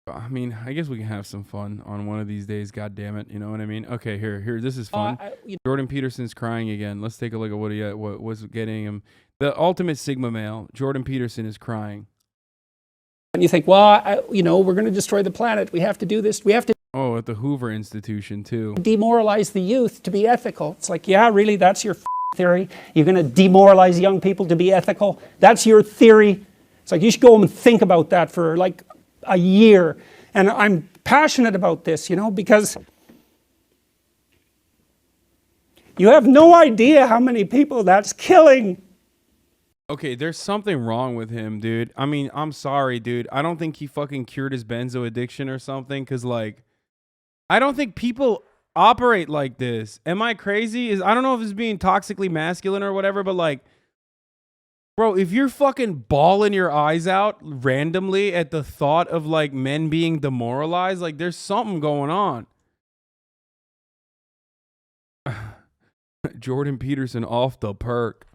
I mean, I guess we can have some fun on one of these days. God damn it, you know what I mean? Okay, here. This is fun. Jordan Peterson's crying again. Let's take a look at what's getting him. The ultimate Sigma male, Jordan Peterson, is crying. And you think, well, we're going to destroy the planet. We have to do this. We have to. Oh, at the Hoover Institution too. Demoralize the youth to be ethical. It's like, yeah, really, that's your theory. You're going to demoralize young people to be ethical. That's your theory. It's like you should go home and think about that for like a year. And I'm passionate about this, because you have no idea how many people that's killing. Okay, there's something wrong with him, dude. I mean, I'm sorry, dude. I don't think he fucking cured his benzo addiction or something, because, like, I don't think people operate like this. Am I crazy? I don't know if it's being toxically masculine or whatever, but, like, bro, if you're fucking bawling your eyes out randomly at the thought of, like, men being demoralized, like, there's something going on. Jordan Peterson off the perk.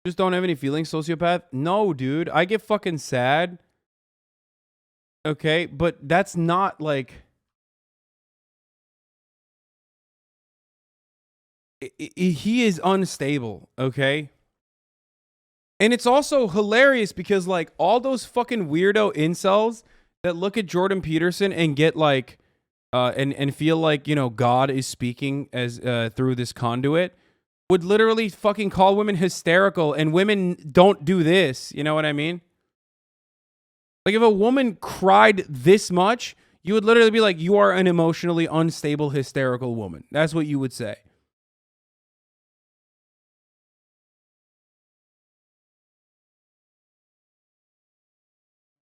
Just don't have any feelings, sociopath? No, dude. I get fucking sad. Okay, but that's not like... He is unstable, okay? And it's also hilarious because, like, all those fucking weirdo incels that look at Jordan Peterson and get, like... and feel like, God is speaking as through this conduit... would literally fucking call women hysterical, and women don't do this. You know what I mean? Like, if a woman cried this much, you would literally be like, you are an emotionally unstable, hysterical woman. That's what you would say.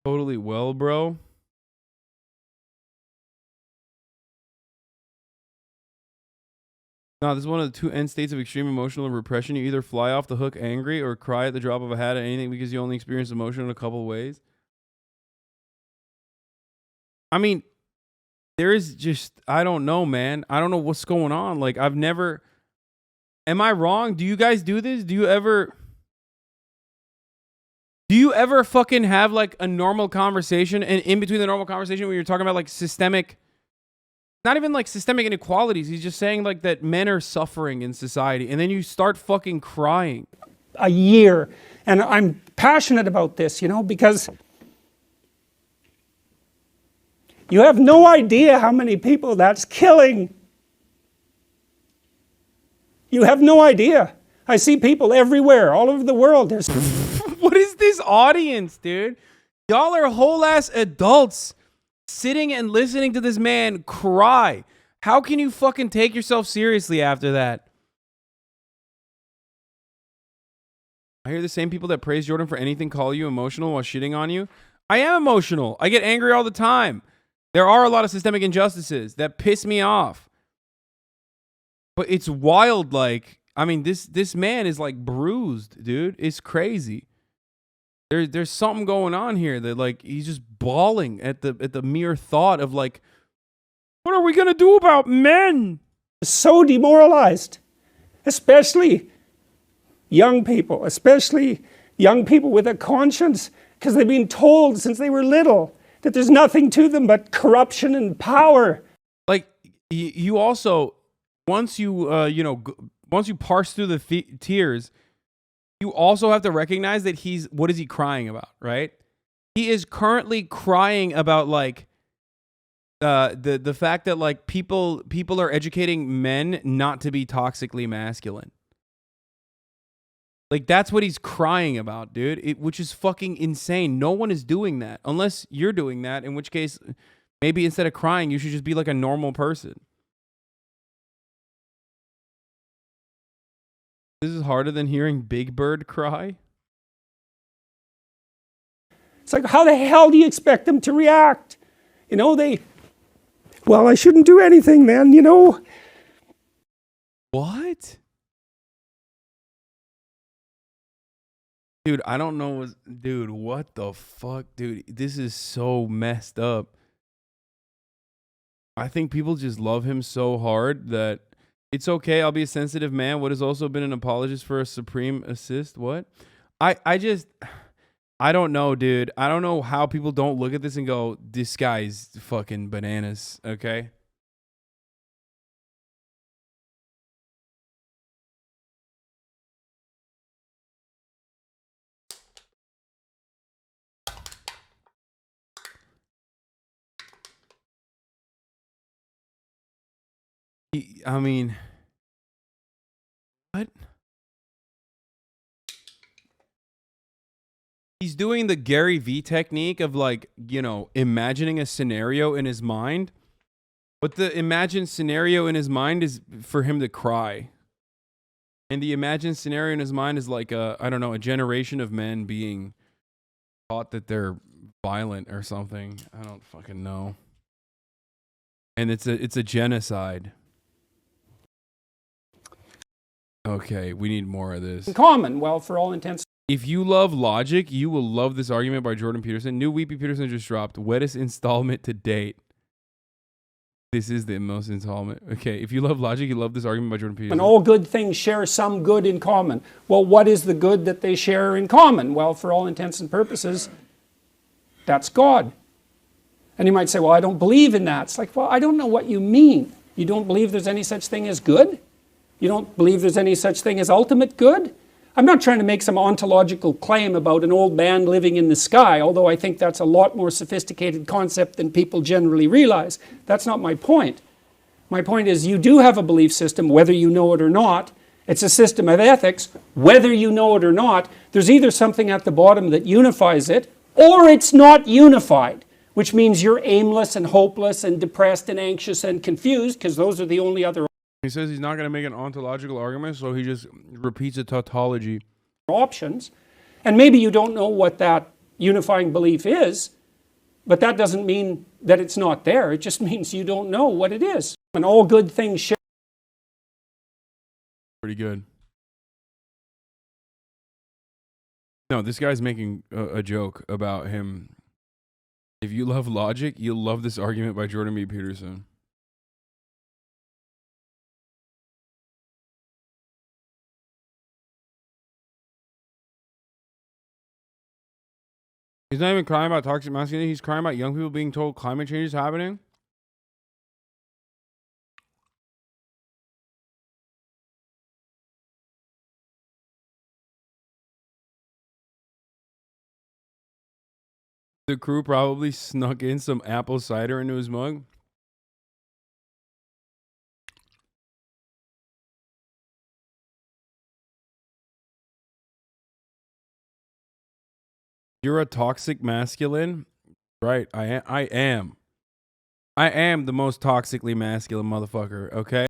Totally well, bro. No, this is one of the two end states of extreme emotional repression. You either fly off the hook angry or cry at the drop of a hat at anything because you only experience emotion in a couple of ways. I mean, there is just, I don't know, man. I don't know what's going on. Like, I've never, am I wrong? Do you guys do this? Do you ever fucking have like a normal conversation, and in between the normal conversation when you're talking about like systemic, not even like systemic inequalities, he's just saying like that men are suffering in society, and then you start fucking crying. A year. And I'm passionate about this, because you have no idea how many people that's killing. You have no idea. I see people everywhere, all over the world. There's What is this audience, dude? Y'all are whole ass adults sitting and listening to this man cry. How can you fucking take yourself seriously after that? I hear the same people that praise Jordan for anything call you emotional while shitting on you. I am emotional. I get angry all the time. There are a lot of systemic injustices that piss me off. But it's wild, like, I mean, this man is like bruised, dude. It's crazy. There's something going on here that, like, he's just bawling at the mere thought of, like, what are we gonna do about men? So demoralized, especially young people with a conscience, because they've been told since they were little that there's nothing to them but corruption and power. Like, you also, once you once you parse through the tears, you also have to recognize that what is he crying about, right? He is currently crying about, like, the fact that, like, people are educating men not to be toxically masculine. Like, that's what he's crying about, dude. Which is fucking insane. No one is doing that unless you're doing that, in which case maybe instead of crying you should just be like a normal person. This is harder than hearing Big Bird cry. It's like, how the hell do you expect them to react? Well, I shouldn't do anything then, What? Dude, I don't know. Dude, what the fuck? Dude, this is so messed up. I think people just love him so hard that it's okay. I'll be a sensitive man. What has also been an apologist for a supreme assist? What? I don't know, dude. I don't know how people don't look at this and go, this guy's fucking bananas, okay? I mean, what? He's doing the Gary V technique of like, you know, imagining a scenario in his mind. But the imagined scenario in his mind is for him to cry. And the imagined scenario in his mind is like I don't know, a generation of men being taught that they're violent or something. I don't fucking know. And it's a genocide. Okay, we need more of this. In common, well, for all intents. If you love logic, you will love this argument by Jordan Peterson. New Weepy Peterson just dropped. Wettest installment to date. This is the most installment. Okay, if you love logic, you love this argument by Jordan Peterson. And all good things share some good in common. Well, what is the good that they share in common? Well, for all intents and purposes, that's God. And you might say, well, I don't believe in that. It's like, well, I don't know what you mean. You don't believe there's any such thing as good? You don't believe there's any such thing as ultimate good? I'm not trying to make some ontological claim about an old man living in the sky, although I think that's a lot more sophisticated concept than people generally realize. That's not my point. My point is you do have a belief system, whether you know it or not. It's a system of ethics, whether you know it or not. There's either something at the bottom that unifies it, or it's not unified, which means you're aimless and hopeless and depressed and anxious and confused, because those are the only other He says he's not going to make an ontological argument, so he just repeats a tautology. options. And maybe you don't know what that unifying belief is, but that doesn't mean that it's not there. It just means you don't know what it is. And all good things share. Pretty good. No, this guy's making a joke about him. If you love logic, you'll love this argument by Jordan B. Peterson. He's not even crying about toxic masculinity. He's crying about young people being told climate change is happening. The crew probably snuck in some apple cider into his mug. You're a toxic masculine? Right, I am. I am the most toxically masculine motherfucker, okay?